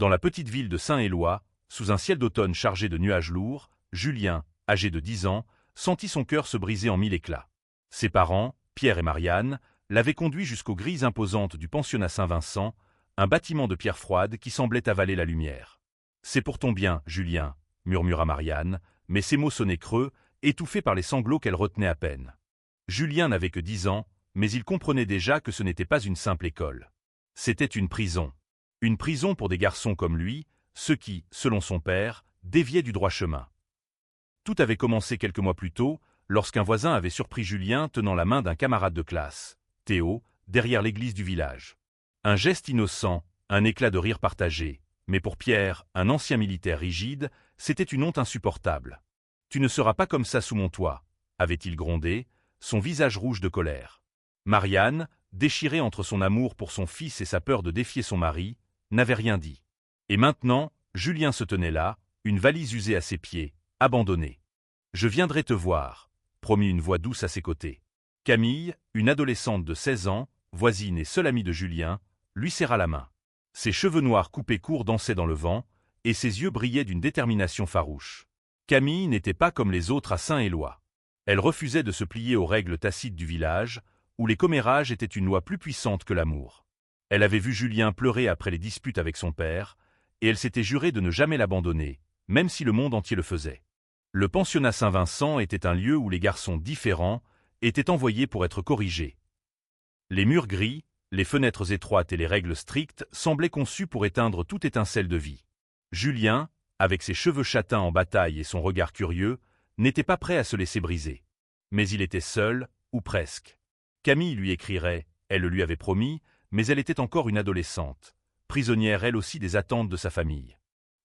Dans la petite ville de Saint-Éloi, sous un ciel d'automne chargé de nuages lourds, Julien, âgé de 10 ans, sentit son cœur se briser en mille éclats. Ses parents, Pierre et Marianne, l'avaient conduit jusqu'aux grilles imposantes du pensionnat Saint-Vincent, un bâtiment de pierre froide qui semblait avaler la lumière. « C'est pour ton bien, Julien », murmura Marianne, mais ses mots sonnaient creux, étouffés par les sanglots qu'elle retenait à peine. Julien n'avait que 10 ans, mais il comprenait déjà que ce n'était pas une simple école. C'était une prison. Une prison pour des garçons comme lui, ceux qui, selon son père, déviaient du droit chemin. Tout avait commencé quelques mois plus tôt, lorsqu'un voisin avait surpris Julien tenant la main d'un camarade de classe, Théo, derrière l'église du village. Un geste innocent, un éclat de rire partagé, mais pour Pierre, un ancien militaire rigide, c'était une honte insupportable. « Tu ne seras pas comme ça sous mon toit », avait-il grondé, son visage rouge de colère. Marianne, déchirée entre son amour pour son fils et sa peur de défier son mari, n'avait rien dit. Et maintenant, Julien se tenait là, une valise usée à ses pieds, abandonnée. « Je viendrai te voir », promit une voix douce à ses côtés. Camille, une adolescente de 16 ans, voisine et seule amie de Julien, lui serra la main. Ses cheveux noirs coupés courts dansaient dans le vent, et ses yeux brillaient d'une détermination farouche. Camille n'était pas comme les autres à Saint-Éloi. Elle refusait de se plier aux règles tacites du village, où les commérages étaient une loi plus puissante que l'amour. Elle avait vu Julien pleurer après les disputes avec son père, et elle s'était juré de ne jamais l'abandonner, même si le monde entier le faisait. Le pensionnat Saint-Vincent était un lieu où les garçons différents étaient envoyés pour être corrigés. Les murs gris, les fenêtres étroites et les règles strictes semblaient conçus pour éteindre toute étincelle de vie. Julien, avec ses cheveux châtains en bataille et son regard curieux, n'était pas prêt à se laisser briser. Mais il était seul, ou presque. Camille lui écrirait, elle le lui avait promis, mais elle était encore une adolescente, prisonnière elle aussi des attentes de sa famille.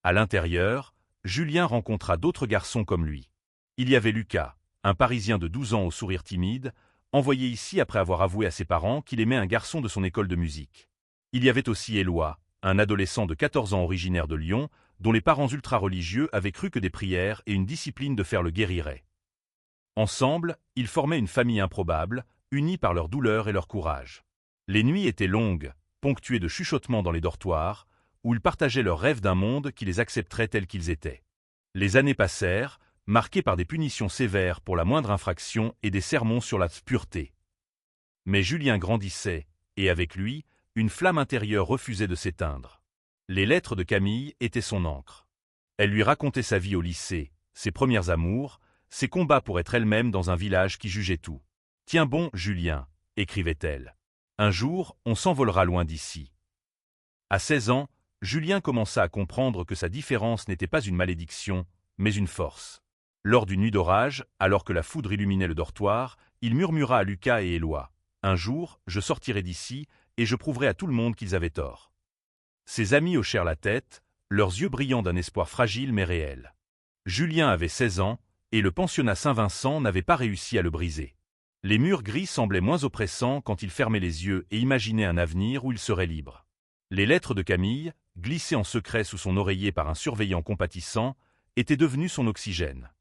À l'intérieur, Julien rencontra d'autres garçons comme lui. Il y avait Lucas, un Parisien de 12 ans au sourire timide, envoyé ici après avoir avoué à ses parents qu'il aimait un garçon de son école de musique. Il y avait aussi Éloi, un adolescent de 14 ans originaire de Lyon, dont les parents ultra-religieux avaient cru que des prières et une discipline de fer le guériraient. Ensemble, ils formaient une famille improbable, unis par leur douleur et leur courage. Les nuits étaient longues, ponctuées de chuchotements dans les dortoirs, où ils partageaient leurs rêves d'un monde qui les accepterait tels qu'ils étaient. Les années passèrent, marquées par des punitions sévères pour la moindre infraction et des sermons sur la pureté. Mais Julien grandissait, et avec lui, une flamme intérieure refusait de s'éteindre. Les lettres de Camille étaient son encre. Elle lui racontait sa vie au lycée, ses premiers amours, ses combats pour être elle-même dans un village qui jugeait tout. « Tiens bon, Julien », écrivait-elle. « Un jour, on s'envolera loin d'ici. » À 16 ans, Julien commença à comprendre que sa différence n'était pas une malédiction, mais une force. Lors d'une nuit d'orage, alors que la foudre illuminait le dortoir, il murmura à Lucas et Éloi. « Un jour, je sortirai d'ici, et je prouverai à tout le monde qu'ils avaient tort. » Ses amis hochèrent la tête, leurs yeux brillant d'un espoir fragile mais réel. Julien avait 16 ans, et le pensionnat Saint-Vincent n'avait pas réussi à le briser. Les murs gris semblaient moins oppressants quand il fermait les yeux et imaginait un avenir où il serait libre. Les lettres de Camille, glissées en secret sous son oreiller par un surveillant compatissant, étaient devenues son oxygène.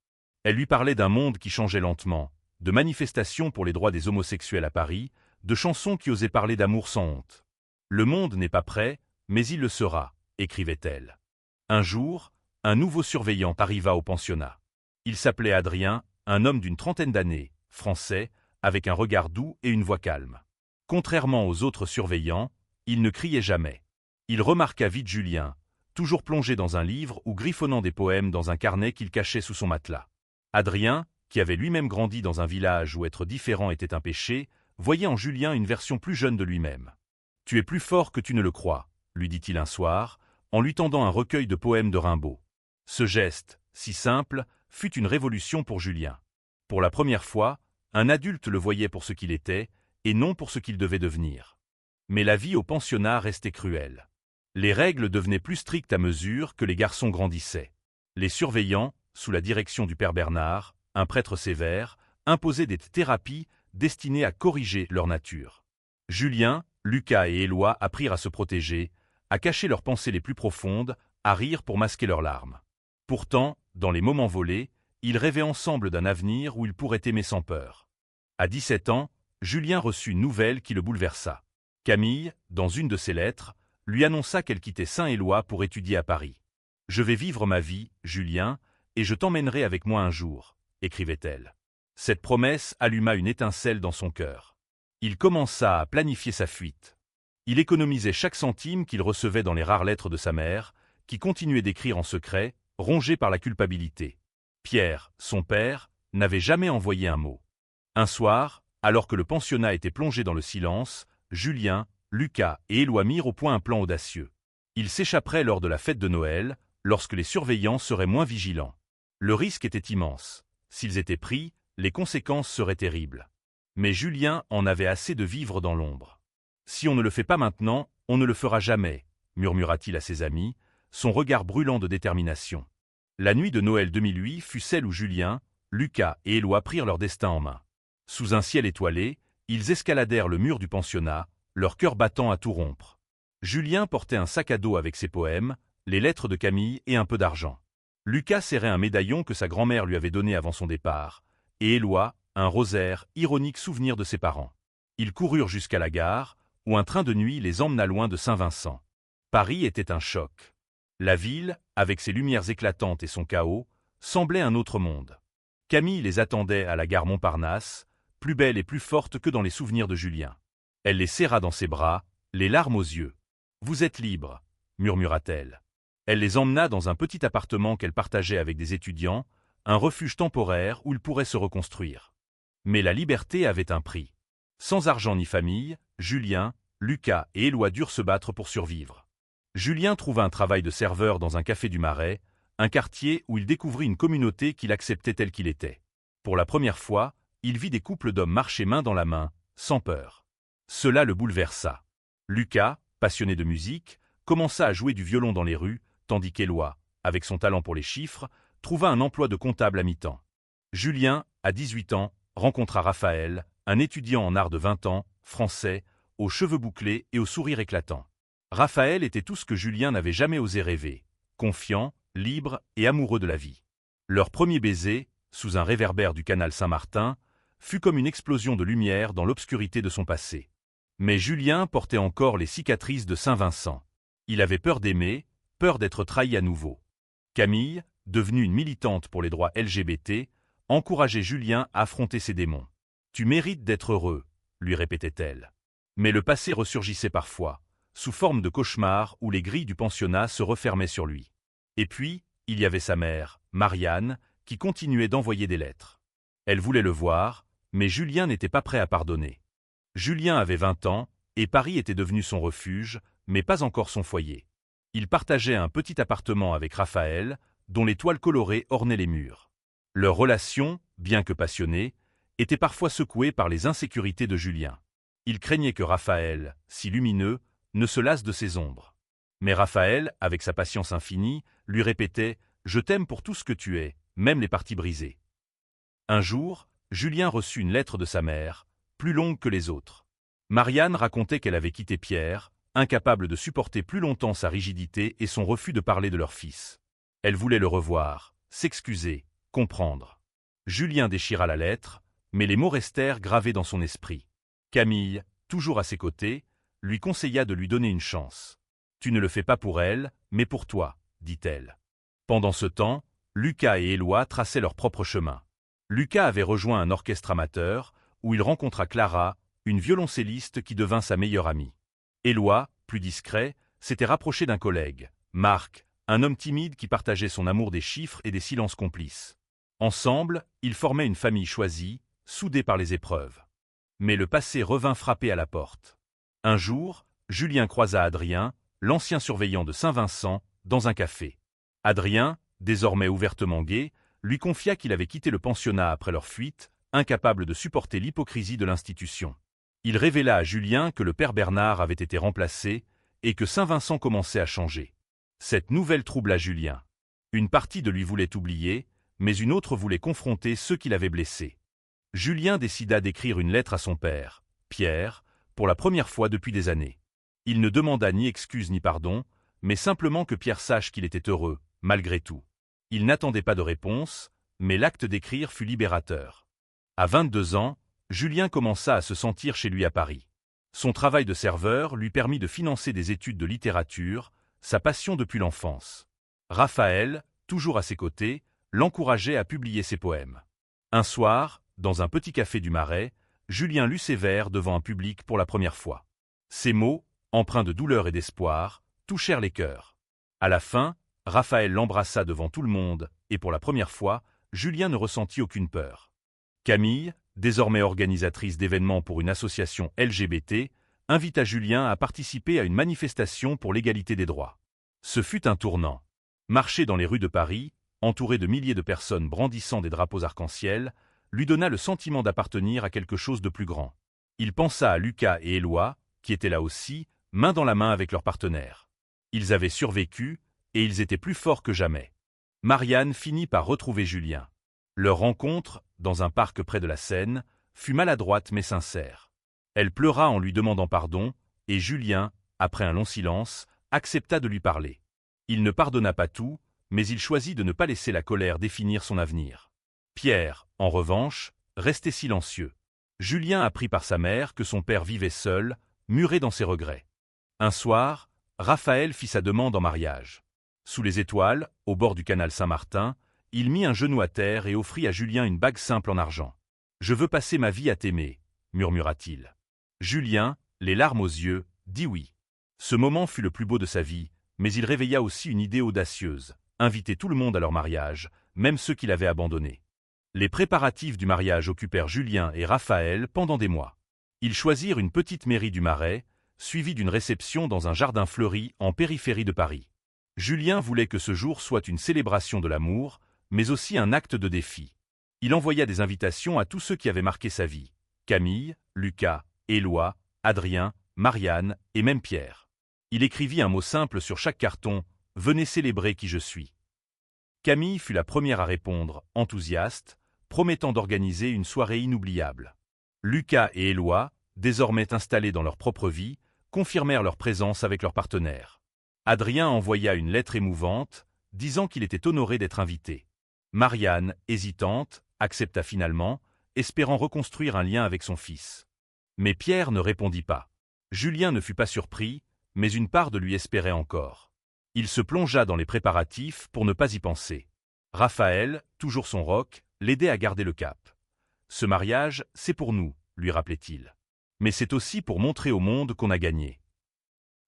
Elle lui parlait d'un monde qui changeait lentement, de manifestations pour les droits des homosexuels à Paris, de chansons qui osaient parler d'amour sans honte. « Le monde n'est pas prêt, mais il le sera », écrivait-elle. Un jour, un nouveau surveillant arriva au pensionnat. Il s'appelait Adrien, un homme d'une trentaine d'années, français, avec un regard doux et une voix calme. Contrairement aux autres surveillants, il ne criait jamais. Il remarqua vite Julien, toujours plongé dans un livre ou griffonnant des poèmes dans un carnet qu'il cachait sous son matelas. Adrien, qui avait lui-même grandi dans un village où être différent était un péché, voyait en Julien une version plus jeune de lui-même. « Tu es plus fort que tu ne le crois », lui dit-il un soir, en lui tendant un recueil de poèmes de Rimbaud. Ce geste, si simple, fut une révolution pour Julien. Pour la première fois, un adulte le voyait pour ce qu'il était, et non pour ce qu'il devait devenir. Mais la vie au pensionnat restait cruelle. Les règles devenaient plus strictes à mesure que les garçons grandissaient. Les surveillants, sous la direction du père Bernard, un prêtre sévère, imposaient des thérapies destinées à corriger leur nature. Julien, Lucas et Éloi apprirent à se protéger, à cacher leurs pensées les plus profondes, à rire pour masquer leurs larmes. Pourtant, dans les moments volés, ils rêvaient ensemble d'un avenir où ils pourraient aimer sans peur. À 17 ans, Julien reçut une nouvelle qui le bouleversa. Camille, dans une de ses lettres, lui annonça qu'elle quittait Saint-Éloi pour étudier à Paris. « Je vais vivre ma vie, Julien, et je t'emmènerai avec moi un jour », écrivait-elle. Cette promesse alluma une étincelle dans son cœur. Il commença à planifier sa fuite. Il économisait chaque centime qu'il recevait dans les rares lettres de sa mère, qui continuait d'écrire en secret, rongé par la culpabilité. Pierre, son père, n'avait jamais envoyé un mot. Un soir, alors que le pensionnat était plongé dans le silence, Julien, Lucas et Éloi mirent au point un plan audacieux. Ils s'échapperaient lors de la fête de Noël, lorsque les surveillants seraient moins vigilants. Le risque était immense. S'ils étaient pris, les conséquences seraient terribles. Mais Julien en avait assez de vivre dans l'ombre. « Si on ne le fait pas maintenant, on ne le fera jamais », murmura-t-il à ses amis, son regard brûlant de détermination. La nuit de Noël 2008 fut celle où Julien, Lucas et Éloi prirent leur destin en main. Sous un ciel étoilé, ils escaladèrent le mur du pensionnat, leur cœur battant à tout rompre. Julien portait un sac à dos avec ses poèmes, les lettres de Camille et un peu d'argent. Lucas serrait un médaillon que sa grand-mère lui avait donné avant son départ, et Éloi, un rosaire, ironique souvenir de ses parents. Ils coururent jusqu'à la gare, où un train de nuit les emmena loin de Saint-Vincent. Paris était un choc. La ville, avec ses lumières éclatantes et son chaos, semblait un autre monde. Camille les attendait à la gare Montparnasse, plus belle et plus forte que dans les souvenirs de Julien. Elle les serra dans ses bras, les larmes aux yeux. « Vous êtes libres », murmura-t-elle. Elle les emmena dans un petit appartement qu'elle partageait avec des étudiants, un refuge temporaire où ils pourraient se reconstruire. Mais la liberté avait un prix. Sans argent ni famille, Julien, Lucas et Éloi durent se battre pour survivre. Julien trouva un travail de serveur dans un café du Marais, un quartier où il découvrit une communauté qu'il acceptait tel qu'il était. Pour la première fois, il vit des couples d'hommes marcher main dans la main, sans peur. Cela le bouleversa. Lucas, passionné de musique, commença à jouer du violon dans les rues, tandis qu'Éloi, avec son talent pour les chiffres, trouva un emploi de comptable à mi-temps. Julien, à 18 ans, rencontra Raphaël, un étudiant en art de 20 ans, français, aux cheveux bouclés et au sourire éclatant. Raphaël était tout ce que Julien n'avait jamais osé rêver, confiant, libre et amoureux de la vie. Leur premier baiser, sous un réverbère du canal Saint-Martin, fut comme une explosion de lumière dans l'obscurité de son passé. Mais Julien portait encore les cicatrices de Saint-Vincent. Il avait peur d'aimer, peur d'être trahi à nouveau. Camille, devenue une militante pour les droits LGBT, encourageait Julien à affronter ses démons. « Tu mérites d'être heureux », lui répétait-elle. Mais le passé ressurgissait parfois, sous forme de cauchemar où les grilles du pensionnat se refermaient sur lui. Et puis, il y avait sa mère, Marianne, qui continuait d'envoyer des lettres. Elle voulait le voir, mais Julien n'était pas prêt à pardonner. Julien avait 20 ans, et Paris était devenu son refuge, mais pas encore son foyer. Il partageait un petit appartement avec Raphaël, dont les toiles colorées ornaient les murs. Leur relation, bien que passionnée, était parfois secouée par les insécurités de Julien. Il craignait que Raphaël, si lumineux, ne se lasse de ses ombres. Mais Raphaël, avec sa patience infinie, lui répétait « Je t'aime pour tout ce que tu es, même les parties brisées ». Un jour, Julien reçut une lettre de sa mère, plus longue que les autres. Marianne racontait qu'elle avait quitté Pierre, incapable de supporter plus longtemps sa rigidité et son refus de parler de leur fils. Elle voulait le revoir, s'excuser, comprendre. Julien déchira la lettre, mais les mots restèrent gravés dans son esprit. Camille, toujours à ses côtés, lui conseilla de lui donner une chance. « Tu ne le fais pas pour elle, mais pour toi », dit-elle. Pendant ce temps, Lucas et Éloi traçaient leur propre chemin. Lucas avait rejoint un orchestre amateur, où il rencontra Clara, une violoncelliste qui devint sa meilleure amie. Éloi, plus discret, s'était rapproché d'un collègue, Marc, un homme timide qui partageait son amour des chiffres et des silences complices. Ensemble, ils formaient une famille choisie, soudée par les épreuves. Mais le passé revint frapper à la porte. Un jour, Julien croisa Adrien, l'ancien surveillant de Saint-Vincent, dans un café. Adrien, désormais ouvertement gai, lui confia qu'il avait quitté le pensionnat après leur fuite, incapable de supporter l'hypocrisie de l'institution. Il révéla à Julien que le père Bernard avait été remplacé et que Saint-Vincent commençait à changer. Cette nouvelle troubla Julien. Une partie de lui voulait oublier, mais une autre voulait confronter ceux qui l'avaient blessé. Julien décida d'écrire une lettre à son père, Pierre, pour la première fois depuis des années. Il ne demanda ni excuse ni pardon, mais simplement que Pierre sache qu'il était heureux, malgré tout. Il n'attendait pas de réponse, mais l'acte d'écrire fut libérateur. À 22 ans, Julien commença à se sentir chez lui à Paris. Son travail de serveur lui permit de financer des études de littérature, sa passion depuis l'enfance. Raphaël, toujours à ses côtés, l'encourageait à publier ses poèmes. Un soir, dans un petit café du Marais, Julien lut ses vers devant un public pour la première fois. Ces mots, empreints de douleur et d'espoir, touchèrent les cœurs. À la fin, Raphaël l'embrassa devant tout le monde, et pour la première fois, Julien ne ressentit aucune peur. Camille, désormais organisatrice d'événements pour une association LGBT, invita Julien à participer à une manifestation pour l'égalité des droits. Ce fut un tournant. Marcher dans les rues de Paris, entouré de milliers de personnes brandissant des drapeaux arc-en-ciel, lui donna le sentiment d'appartenir à quelque chose de plus grand. Il pensa à Lucas et Éloi, qui étaient là aussi, main dans la main avec leurs partenaires. Ils avaient survécu, et ils étaient plus forts que jamais. Marianne finit par retrouver Julien. Leur rencontre, dans un parc près de la Seine, fut maladroite mais sincère. Elle pleura en lui demandant pardon, et Julien, après un long silence, accepta de lui parler. Il ne pardonna pas tout, mais il choisit de ne pas laisser la colère définir son avenir. Pierre, en revanche, restait silencieux. Julien apprit par sa mère que son père vivait seul, muré dans ses regrets. Un soir, Raphaël fit sa demande en mariage. Sous les étoiles, au bord du canal Saint-Martin, il mit un genou à terre et offrit à Julien une bague simple en argent. « Je veux passer ma vie à t'aimer », murmura-t-il. Julien, les larmes aux yeux, dit oui. Ce moment fut le plus beau de sa vie, mais il réveilla aussi une idée audacieuse, inviter tout le monde à leur mariage, même ceux qu'il avait abandonnés. Les préparatifs du mariage occupèrent Julien et Raphaël pendant des mois. Ils choisirent une petite mairie du Marais, suivie d'une réception dans un jardin fleuri en périphérie de Paris. Julien voulait que ce jour soit une célébration de l'amour, mais aussi un acte de défi. Il envoya des invitations à tous ceux qui avaient marqué sa vie: Camille, Lucas, Éloi, Adrien, Marianne et même Pierre. Il écrivit un mot simple sur chaque carton: « Venez célébrer qui je suis ». Camille fut la première à répondre, enthousiaste, promettant d'organiser une soirée inoubliable. Lucas et Éloi, désormais installés dans leur propre vie, confirmèrent leur présence avec leurs partenaires. Adrien envoya une lettre émouvante, disant qu'il était honoré d'être invité. Marianne, hésitante, accepta finalement, espérant reconstruire un lien avec son fils. Mais Pierre ne répondit pas. Julien ne fut pas surpris, mais une part de lui espérait encore. Il se plongea dans les préparatifs pour ne pas y penser. Raphaël, toujours son roc, l'aidait à garder le cap. « Ce mariage, c'est pour nous », lui rappelait-il. « Mais c'est aussi pour montrer au monde qu'on a gagné. »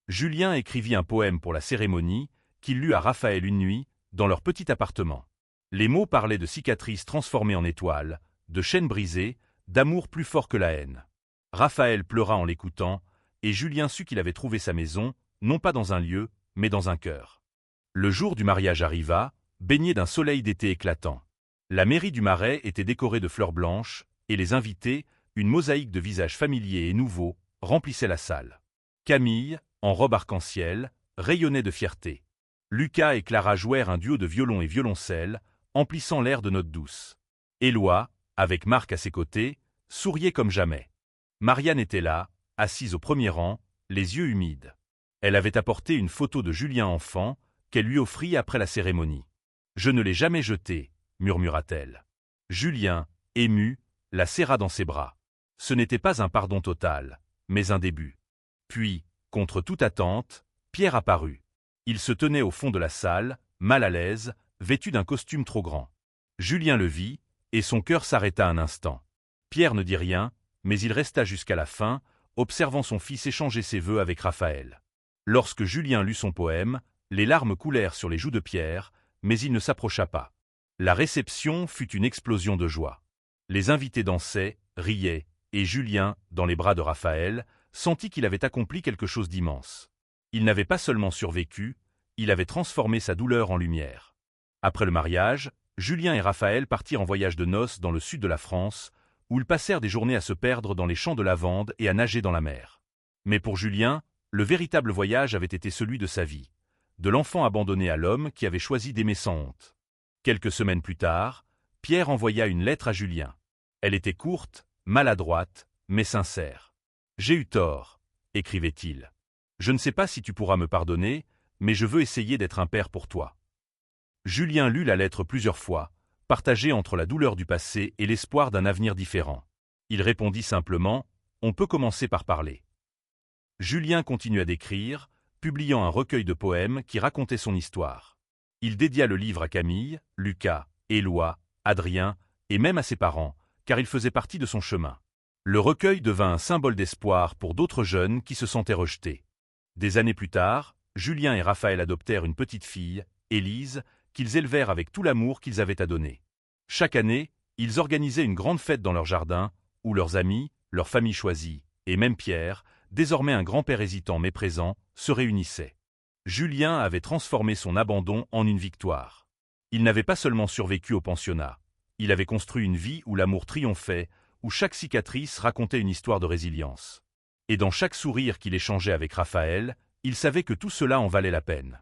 Julien écrivit un poème pour la cérémonie, qu'il lut à Raphaël une nuit, dans leur petit appartement. Les mots parlaient de cicatrices transformées en étoiles, de chaînes brisées, d'amour plus fort que la haine. Raphaël pleura en l'écoutant, et Julien sut qu'il avait trouvé sa maison, non pas dans un lieu, mais dans un cœur. Le jour du mariage arriva, baigné d'un soleil d'été éclatant. La mairie du Marais était décorée de fleurs blanches, et les invités, une mosaïque de visages familiers et nouveaux, remplissaient la salle. Camille, en robe arc-en-ciel, rayonnait de fierté. Lucas et Clara jouèrent un duo de violon et violoncelle, emplissant l'air de notes douces. Éloi, avec Marc à ses côtés, souriait comme jamais. Marianne était là, assise au premier rang, les yeux humides. Elle avait apporté une photo de Julien enfant, qu'elle lui offrit après la cérémonie. « Je ne l'ai jamais jetée », murmura-t-elle. Julien, ému, la serra dans ses bras. Ce n'était pas un pardon total, mais un début. Puis, contre toute attente, Pierre apparut. Il se tenait au fond de la salle, mal à l'aise, vêtu d'un costume trop grand. Julien le vit, et son cœur s'arrêta un instant. Pierre ne dit rien, mais il resta jusqu'à la fin, observant son fils échanger ses vœux avec Raphaël. Lorsque Julien lut son poème, les larmes coulèrent sur les joues de Pierre, mais il ne s'approcha pas. La réception fut une explosion de joie. Les invités dansaient, riaient, et Julien, dans les bras de Raphaël, sentit qu'il avait accompli quelque chose d'immense. Il n'avait pas seulement survécu, il avait transformé sa douleur en lumière. Après le mariage, Julien et Raphaël partirent en voyage de noces dans le sud de la France, où ils passèrent des journées à se perdre dans les champs de lavande et à nager dans la mer. Mais pour Julien, le véritable voyage avait été celui de sa vie, de l'enfant abandonné à l'homme qui avait choisi d'aimer sans honte. Quelques semaines plus tard, Pierre envoya une lettre à Julien. Elle était courte, maladroite, mais sincère. « J'ai eu tort », écrivait-il. « Je ne sais pas si tu pourras me pardonner, mais je veux essayer d'être un père pour toi. » Julien lut la lettre plusieurs fois, partagé entre la douleur du passé et l'espoir d'un avenir différent. Il répondit simplement « On peut commencer par parler. » Julien continua d'écrire, publiant un recueil de poèmes qui racontait son histoire. Il dédia le livre à Camille, Lucas, Éloi, Adrien, et même à ses parents, car il faisait partie de son chemin. Le recueil devint un symbole d'espoir pour d'autres jeunes qui se sentaient rejetés. Des années plus tard, Julien et Raphaël adoptèrent une petite fille, Élise, qu'ils élevèrent avec tout l'amour qu'ils avaient à donner. Chaque année, ils organisaient une grande fête dans leur jardin, où leurs amis, leurs familles choisies, et même Pierre, désormais un grand-père hésitant mais présent, se réunissaient. Julien avait transformé son abandon en une victoire. Il n'avait pas seulement survécu au pensionnat. Il avait construit une vie où l'amour triomphait, où chaque cicatrice racontait une histoire de résilience. Et dans chaque sourire qu'il échangeait avec Raphaël, il savait que tout cela en valait la peine.